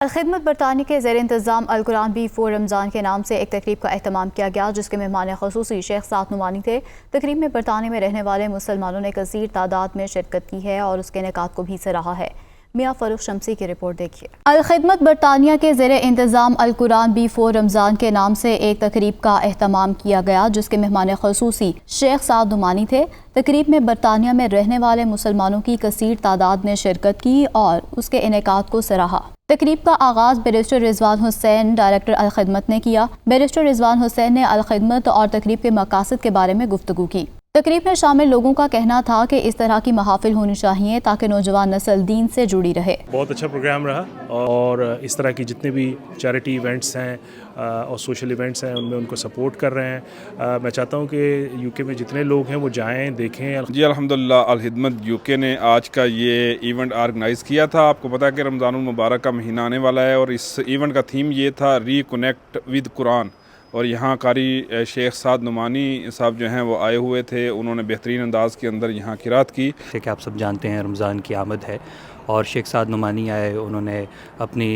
الخدمت برطانیہ کے زیر انتظام القرآن بی فور رمضان کے نام سے ایک تقریب کا اہتمام کیا گیا، جس کے مہمان خصوصی شیخ سعد نعمانی تھے۔ تقریب میں برطانیہ میں رہنے والے مسلمانوں نے کثیر تعداد میں شرکت کی ہے اور اس کے انعقاد کو بھی سراہا ہے۔ میاں فروخ شمسی کی رپورٹ دیکھیے۔ الخدمت برطانیہ کے زیر انتظام القرآن بی فور رمضان کے نام سے ایک تقریب کا اہتمام کیا گیا، جس کے مہمان خصوصی شیخ سعد نعمانی تھے۔ تقریب میں برطانیہ میں رہنے والے مسلمانوں کی کثیر تعداد نے شرکت کی اور اس کے انعقاد کو سراہا۔ تقریب کا آغاز بیرسٹر رضوان حسین ڈائریکٹر الخدمت نے کیا۔ بیرسٹر رضوان حسین نے الخدمت اور تقریب کے مقاصد کے بارے میں گفتگو کی۔ تقریب میں شامل لوگوں کا کہنا تھا کہ اس طرح کی محافل ہونی چاہیے تاکہ نوجوان نسل دین سے جڑی رہے۔ بہت اچھا پروگرام رہا اور اس طرح کی جتنے بھی چیریٹی ایونٹس ہیں اور سوشل ایونٹس ہیں ان میں ان کو سپورٹ کر رہے ہیں۔ میں چاہتا ہوں کہ یو کے میں جتنے لوگ ہیں وہ جائیں، دیکھیں۔ جی الحمدللہ الخدمت یو کے نے آج کا یہ ایونٹ آرگنائز کیا تھا۔ آپ کو پتا ہے کہ رمضان المبارک کا مہینہ آنے والا ہے اور اس ایونٹ کا تھیم یہ تھا ری کنیکٹ ود قرآن، اور یہاں قاری شیخ سعد نعمانی صاحب جو ہیں وہ آئے ہوئے تھے۔ انہوں نے بہترین انداز کے اندر یہاں قرات کی۔ جیسے کہ آپ سب جانتے ہیں رمضان کی آمد ہے اور شیخ سعد نعمانی آئے، انہوں نے اپنی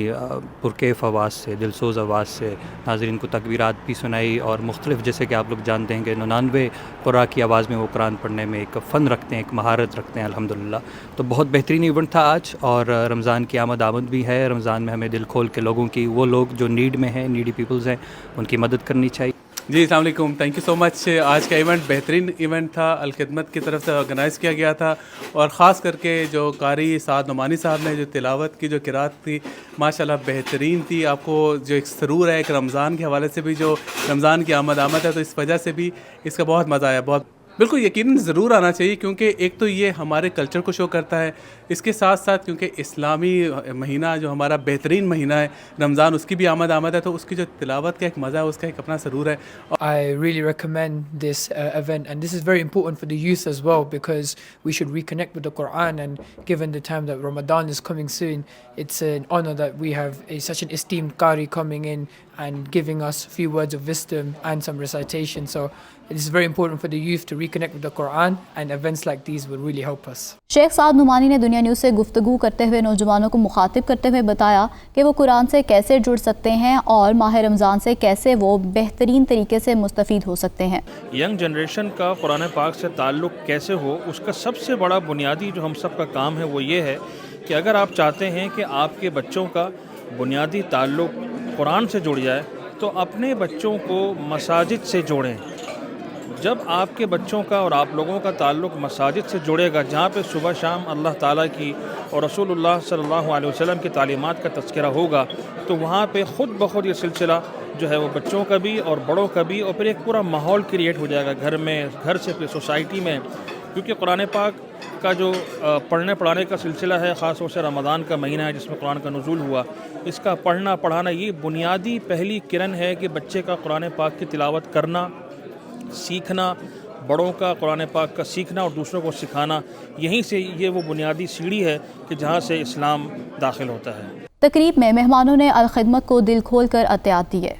پرکیف آواز سے، دلسوز آواز سے ناظرین کو تکبیرات بھی سنائی اور مختلف، جیسے کہ آپ لوگ جانتے ہیں کہ 99 قرآ کی آواز میں وہ قرآن پڑھنے میں ایک فن رکھتے ہیں، ایک مہارت رکھتے ہیں الحمدللہ۔ تو بہت بہترین ایونٹ تھا آج، اور رمضان کی آمد بھی ہے۔ رمضان میں ہمیں دل کھول کے لوگوں کی، وہ لوگ جو نیڈ میں ہیں، نیڈی پیپلز ہیں، ان کی مدد کرنی چاہیے۔ جی السلام علیکم، تھینک یو سو مچ۔ آج کا ایونٹ بہترین ایونٹ تھا، الخدمت کی طرف سے آرگنائز کیا گیا تھا، اور خاص کر کے جو قاری سعد نعمانی صاحب نے جو تلاوت کی، جو قرات تھی، ماشاءاللہ بہترین تھی۔ آپ کو جو ایک سرور ہے، ایک رمضان کے حوالے سے بھی، جو رمضان کی آمد ہے، تو اس وجہ سے بھی اس کا بہت مزہ آیا۔ بہت بالکل یقیناً ضرور آنا چاہیے، کیونکہ ایک تو یہ ہمارے کلچر کو شو کرتا ہے، اس کے ساتھ ساتھ کیونکہ اسلامی مہینہ جو ہمارا بہترین مہینہ ہے رمضان، اس کی بھی آمد ہے، تو اس کی جو تلاوت کا ایک مزہ ہے، اس کا ایک اپنا سرور ہے۔ I really recommend this event, and this is very important for the youth as well, because we should reconnect with the Quran, and given the time that Ramadan is coming soon, it's an honor that we have such an esteemed Qari coming in and giving us a few words of wisdom and some recitation. So it is very important for the youth to reconnect with the Quran, and events like these will really help us. شیخ سعد نعمانی نے دنیا news سے گفتگو کرتے ہوئے نوجوانوں کو مخاطب کرتے ہوئے بتایا کہ وہ قرآن سے کیسے جڑ سکتے ہیں اور ماہ رمضان سے کیسے وہ بہترین طریقے سے مستفید ہو سکتے ہیں۔ ینگ جنریشن کا قرآن پاک سے تعلق کیسے ہو، اس کا سب سے بڑا بنیادی جو ہم سب کا کام ہے وہ یہ ہے کہ اگر آپ چاہتے ہیں کہ آپ کے بچوں کا بنیادی تعلق قرآن سے جڑ جائے تو اپنے بچوں کو مساجد سے جوڑیں۔ جب آپ کے بچوں کا اور آپ لوگوں کا تعلق مساجد سے جڑے گا، جہاں پہ صبح شام اللہ تعالیٰ کی اور رسول اللہ صلی اللہ علیہ وسلم کی تعلیمات کا تذکرہ ہوگا، تو وہاں پہ خود بخود یہ سلسلہ جو ہے وہ بچوں کا بھی اور بڑوں کا بھی، اور پھر ایک پورا ماحول کریٹ ہو جائے گا گھر میں، گھر سے پھر سوسائٹی میں۔ کیونکہ قرآن پاک کا جو پڑھنے پڑھانے کا سلسلہ ہے، خاص طور سے رمضان کا مہینہ ہے جس میں قرآن کا نزول ہوا، اس کا پڑھنا پڑھانا یہ بنیادی پہلی کرن ہے کہ بچے کا قرآن پاک کی تلاوت کرنا، سیکھنا، بڑوں کا قرآن پاک کا سیکھنا اور دوسروں کو سکھانا، یہیں سے یہ وہ بنیادی سیڑھی ہے کہ جہاں سے اسلام داخل ہوتا ہے۔ تقریب میں مہمانوں نے الخدمت کو دل کھول کر عطیات دیے۔